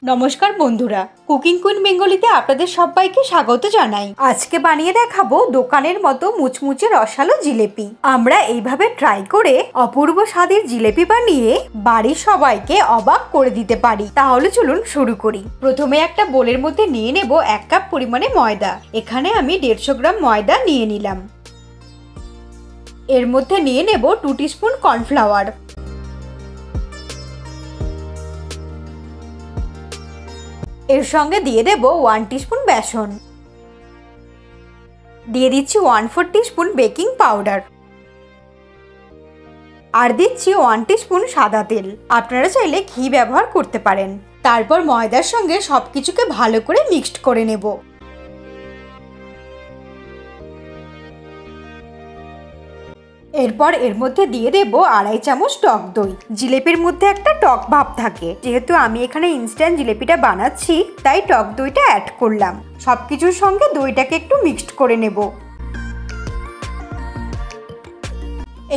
নমস্কার বন্ধুরা, cooking queen বেঙ্গলিতে আপনাদের সবাইকে স্বাগত জানাই। আজকে বানিয়ে দেখাবো দোকানের মতো মুচমুচে রসালো জিলেপি। আমরা এইভাবে ট্রাই করে অপূর্ব স্বাদের জিলেপি বানিয়ে বাড়ির সবাইকে অবাক করে দিতে পারি। তাহলে চলুন শুরু করি। প্রথমে একটা বোলের মধ্যে নিয়ে নেব 1 কাপ পরিমাণে ময়দা। এখানে আমি 150 গ্রাম ময়দা নিয়ে নিলাম। এর মধ্যে নিয়ে নেব 2 টিস্পুন কর্নফ্লাওয়ার। এর সঙ্গে দিয়ে দেব 1 টিস্পুন বেসন। দিয়ে দিচ্ছি 1/4 টিস্পুন বেকিং পাউডার। আর দিচ্ছি 1 টিস্পুন সাদা তেল। আপনারা চাইলে ঘি ব্যবহার করতে পারেন। তারপর ময়দার সঙ্গে সবকিছুকে ভালো করে মিক্সড করে নেব। এরপর এর মধ্যে দিয়ে দেব 2.5 চামচ টক দই। জিলেপির মধ্যে একটা টক ভাব থাকে, যেহেতু আমি এখানে ইনস্ট্যান্ট জিলেপিটা বানাচ্ছি তাই টক দইটা অ্যাড করলাম। সবকিছুর সঙ্গে দইটাকে একটু মিক্সড করে নেব।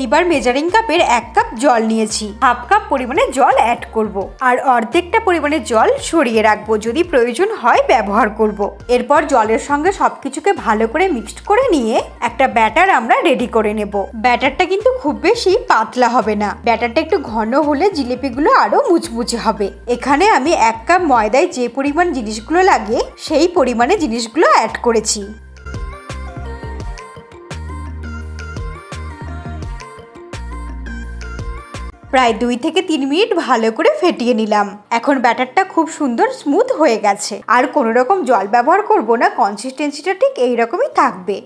এইবার মেজারিং কাপের 1 কাপ জল নিয়েছি। 1/2 কাপ পরিমাণে জল অ্যাড করব আর অর্ধেকটা পরিমাণে জল সরিয়ে রাখবো, যদি প্রয়োজন হয় ব্যবহার করব। এরপর জলের সঙ্গে সবকিছুকে ভালো করে মিক্সড করে নিয়ে একটা ব্যাটার আমরা রেডি করে নেব। ব্যাটারটা কিন্তু খুব বেশি পাতলা হবে না, ব্যাটারটা একটু ঘন হলে জিলিপিগুলো আরো মুচমুচে হবে। এখানে আমি 1 কাপ ময়দায় যে পরিমাণ জিনিসগুলো লাগে সেই পরিমাণে জিনিসগুলো অ্যাড করেছি। প্রায় 2 থেকে 3 মিনিট ভালো করে ফেটিয়ে নিলাম। এখন ব্যাটারটা খুব সুন্দর স্মুথ হয়ে গেছে, আর কোনো রকম জল ব্যবহার করব না। কনসিস্টেন্সিটা ঠিক এই রকমই থাকবে।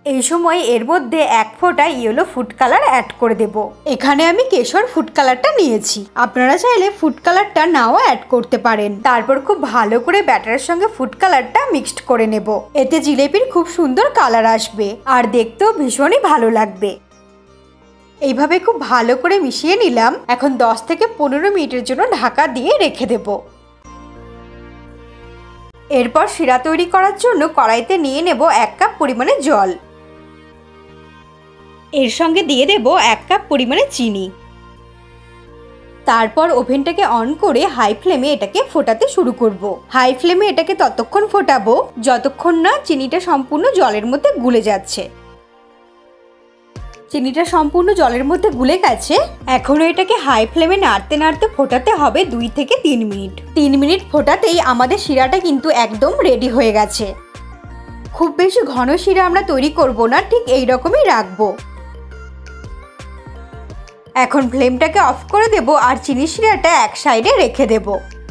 এই সময় এর মধ্যে 1 ফোঁটা ইয়েলো ফুড কালার অ্যাড করে দেব। এখানে আমি কেশর ফুড কালারটা নিয়েছি, আপনারা চাইলে ফুড কালারটা নাও অ্যাড করতে পারেন। তারপর খুব ভালো করে ব্যাটারের সঙ্গে ফুড কালারটা মিক্সড করে নেব। এতে জিলেপির খুব সুন্দর কালার আসবে আর দেখতেও ভীষণই ভালো লাগবে। এইভাবে খুব ভালো করে মিশিয়ে নিলাম। এখন 10 থেকে 15 মিনিটের জন্য ঢাকা দিয়ে রেখে দেব। এরপর শিরা তৈরি করার জন্য কড়াইতে নিয়ে নেব 1 কাপ পরিমাণে জল। এর সঙ্গে দিয়ে দেব 1 কাপ পরিমাণে চিনি। তারপর ওভেনটাকে অন করে হাই ফ্লেমে এটাকে ফোটাতে শুরু করব। হাই ফ্লেমে এটাকে ততক্ষণ ফোটাবো যতক্ষণ না চিনিটা সম্পূর্ণ জলের মধ্যে গুলে যাচ্ছে। চিনিটা সম্পূর্ণ জলের মধ্যে গুলে গেছে। এখনো এটাকে হাই ফ্লেমে নাড়তে নাড়তে ফোটাতে হবে 2 থেকে 3 মিনিট। 3 মিনিট ফোটাতেই আমাদের শিরাটা কিন্তু একদম রেডি হয়ে গেছে। খুব বেশি ঘন শিরা আমরা তৈরি করব না, ঠিক এই রকমই রাখবো। এখন ফ্লেমটাকে অফ করে দেব আর চিনি শিরাটা এক সাইডে রেখে দেব।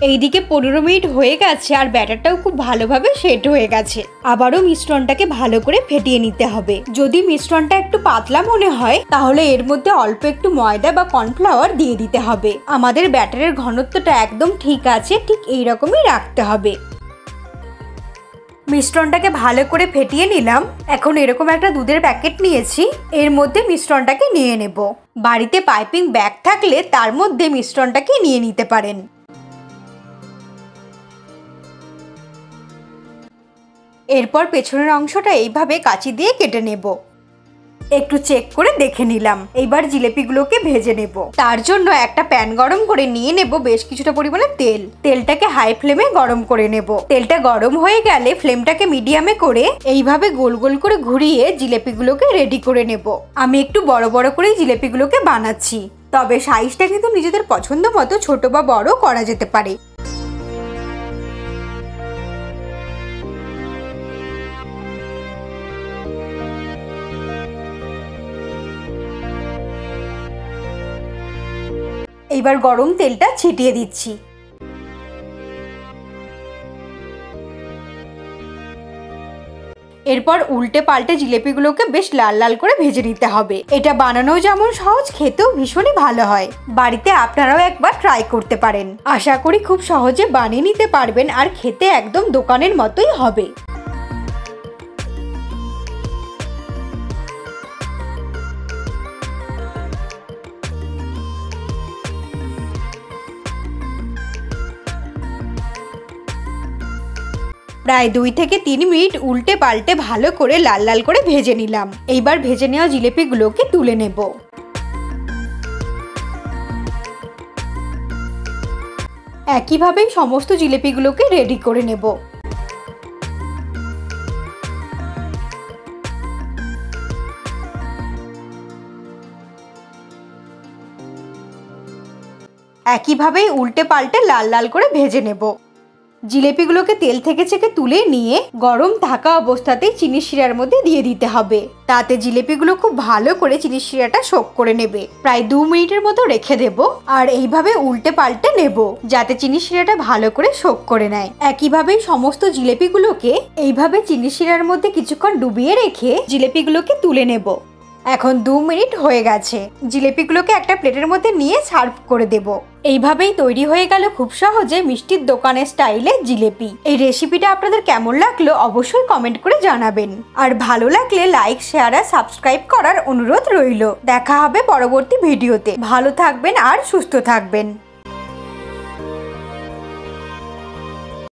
এইদিকে 15 মিনিট হয়ে গেছে আর ব্যাটারটাও খুব ভালোভাবে সেট হয়ে গেছে। আবারও মিশ্রণটাকে ভালো করে ফেটিয়ে নিতে হবে। যদি মিশ্রণটা একটু পাতলা মনে হয় তাহলে এর মধ্যে অল্প একটু ময়দা বা কর্নফ্লাওয়ার দিয়ে দিতে হবে। আমাদের ব্যাটারের ঘনত্বটা একদম ঠিক আছে, ঠিক এই রকমই রাখতে হবে। মিশ্রণটাকে ভালো করে ফেটিয়ে নিলাম। এখন এরকম একটা দুধের প্যাকেট নিয়েছি, এর মধ্যে মিশ্রণটাকে নিয়ে নেব। বাড়িতে পাইপিং ব্যাগ থাকলে তার মধ্যে মিশ্রণটাকে নিয়ে নিতে পারেন। এরপর পেছনের অংশটা এইভাবে কাঁচি দিয়ে কেটে নেব। একটু চেক করে দেখে নিলাম। এইবার জিলেপিগুলোকে ভেজে নেব। তার জন্য একটা প্যান গরম করে নিয়ে নেব বেশ কিছুটা পরিমাণে তেল। তেলটাকে হাই ফ্লেমে গরম করে নেব। তেলটা গরম হয়ে গেলে ফ্লেমটাকে মিডিয়ামে করে এইভাবে গোল গোল করে ঘুরিয়ে জিলেপিগুলোকে রেডি করে নেব। আমি একটু বড় বড় করে জিলেপিগুলোকে বানাচ্ছি, তবে সাইজটা কিন্তু নিজেদের পছন্দ মতো ছোট বা বড় করা যেতে পারে। এইবার গরম তেলটা ছিটিয়ে দিচ্ছি। এরপর উল্টে পাল্টে জিলেপিগুলোকে বেশ লাল লাল করে ভেজে নিতে হবে। এটা বানানো যেমন সহজ, খেতেও ভীষণই ভালো হয়। বাড়িতে আপনারাও একবার ট্রাই করতে পারেন। আশা করি খুব সহজে বানিয়ে নিতে পারবেন আর খেতে একদম দোকানের মতোই হবে। প্রায় 2 থেকে 3 মিনিট উল্টে পাল্টে ভালো করে লাল লাল করে ভেজে নিলাম। এইবার ভেজে নেওয়া জিলিপিগুলোকে তুলে নেব। একইভাবেই সমস্ত জিলেপিগুলোকে রেডি করে নেব। একইভাবেই উল্টে পাল্টে লাল লাল করে ভেজে নেব। জিলেপিগুলোকে তেল থেকে ছেঁকে তুলে নিয়ে গরম থাকা অবস্থাতেই চিনি শিরার মধ্যে দিয়ে দিতে হবে। তাতে জিলেপিগুলো খুব ভালো করে চিনি শিরাটা সোক করে নেবে। প্রায় 2 মিনিটের মতো রেখে দেব আর এইভাবে উল্টে পাল্টে নেব যাতে চিনি শিরাটা ভালো করে সোক করে নেয়। একইভাবেই সমস্ত জিলেপিগুলোকে এইভাবে চিনি শিরার মধ্যে কিছুক্ষণ ডুবিয়ে রেখে জিলেপিগুলোকে তুলে নেব। এখন 2 মিনিট হয়ে গেছে। জিলেপিগুলোকে একটা প্লেটের মধ্যে নিয়ে সার্ভ করে দেব। এইভাবেই তৈরি হয়ে গেল খুব সহজে মিষ্টির দোকানের স্টাইলে জিলেপি। এই রেসিপিটা আপনাদের কেমন লাগলো অবশ্যই কমেন্ট করে জানাবেন। আর ভালো লাগলে লাইক, শেয়ার আর সাবস্ক্রাইব করার অনুরোধ রইল। দেখা হবে পরবর্তী ভিডিওতে। ভালো থাকবেন আর সুস্থ থাকবেন।